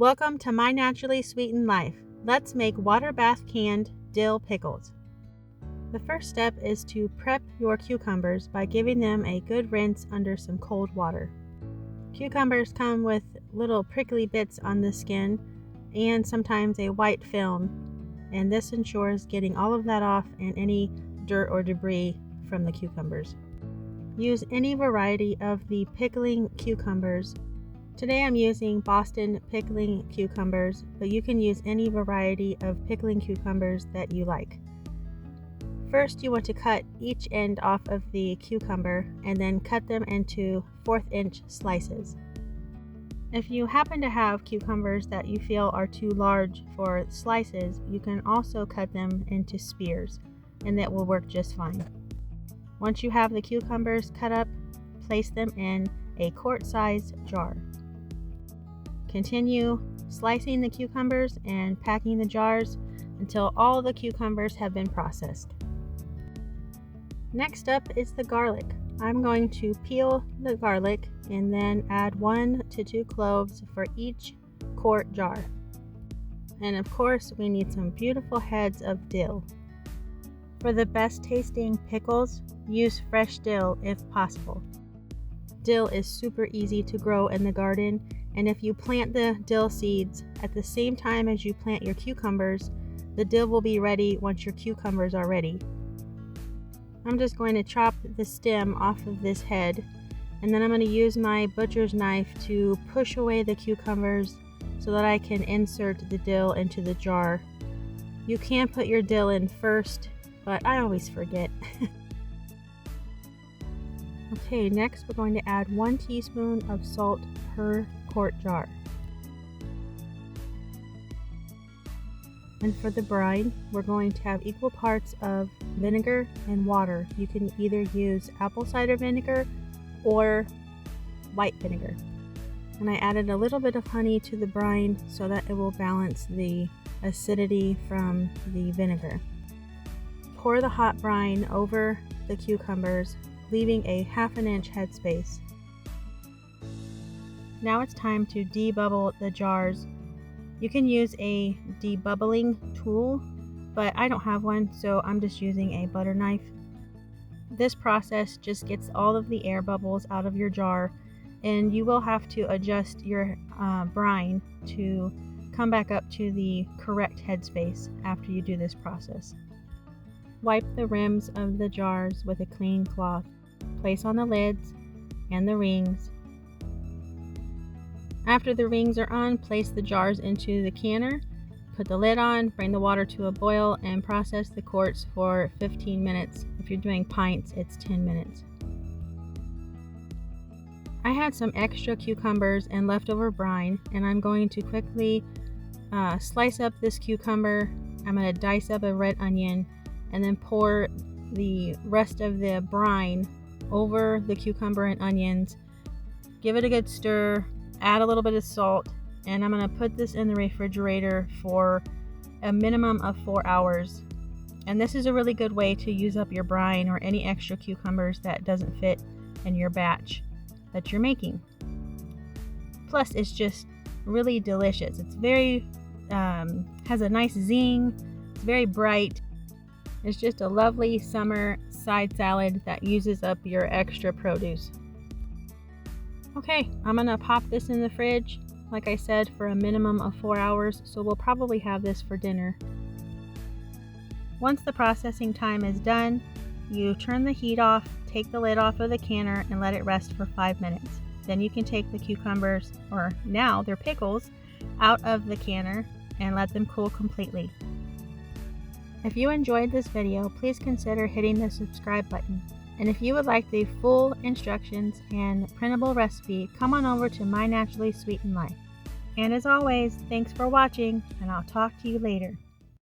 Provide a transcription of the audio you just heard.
Welcome to My Naturally Sweetened Life. Let's make water bath canned dill pickles. The first step is to prep your cucumbers by giving them a good rinse under some cold water. Cucumbers come with little prickly bits on the skin and sometimes a white film, and this ensures getting all of that off and any dirt or debris from the cucumbers. Use any variety of the pickling cucumbers. Today I'm using Boston pickling cucumbers, but you can use any variety of pickling cucumbers that you like. First, you want to cut each end off of the cucumber and then cut them into 1/4-inch slices. If you happen to have cucumbers that you feel are too large for slices, you can also cut them into spears, and that will work just fine. Once you have the cucumbers cut up, place them in a quart-sized jar. Continue slicing the cucumbers and packing the jars until all the cucumbers have been processed. Next up is the garlic. I'm going to peel the garlic and then add 1 to 2 cloves for each quart jar. And of course, we need some beautiful heads of dill. For the best tasting pickles, use fresh dill if possible. Dill is super easy to grow in the garden, and if you plant the dill seeds at the same time as you plant your cucumbers, the dill will be ready once your cucumbers are ready. I'm just going to chop the stem off of this head, and then I'm going to use my butcher's knife to push away the cucumbers so that I can insert the dill into the jar. You can put your dill in first, but I always forget. Okay, next we're going to add 1 teaspoon of salt per quart jar. And for the brine, we're going to have equal parts of vinegar and water. You can either use apple cider vinegar or white vinegar. And I added a little bit of honey to the brine so that it will balance the acidity from the vinegar. Pour the hot brine over the cucumbers, leaving a 1/2 inch headspace. Now it's time to debubble the jars. You can use a debubbling tool, but I don't have one, so I'm just using a butter knife. This process just gets all of the air bubbles out of your jar, and you will have to adjust your brine to come back up to the correct headspace after you do this process. Wipe the rims of the jars with a clean cloth. Place on the lids and the rings. After the rings are on, place the jars into the canner, put the lid on, bring the water to a boil, and process the quarts for 15 minutes. If you're doing pints, it's 10 minutes. I had some extra cucumbers and leftover brine, and I'm going to quickly slice up this cucumber. I'm going to dice up a red onion and then pour the rest of the brine over the cucumber and onions. Give it a good stir, add a little bit of salt, and I'm going to put this in the refrigerator for a minimum of 4 hours. And this is a really good way to use up your brine or any extra cucumbers that doesn't fit in your batch that you're making. Plus, it's just really delicious. It's very has a nice zing. It's very bright. It's just a lovely summer side salad that uses up your extra produce. Okay, I'm gonna pop this in the fridge, like I said, for a minimum of 4 hours, so we'll probably have this for dinner. Once the processing time is done, you turn the heat off, take the lid off of the canner, and let it rest for 5 minutes. Then you can take the cucumbers, or now they're pickles, out of the canner and let them cool completely. If you enjoyed this video, please consider hitting the subscribe button. And if you would like the full instructions and printable recipe, come on over to My Naturally Sweetened Life. And as always, thanks for watching, and I'll talk to you later.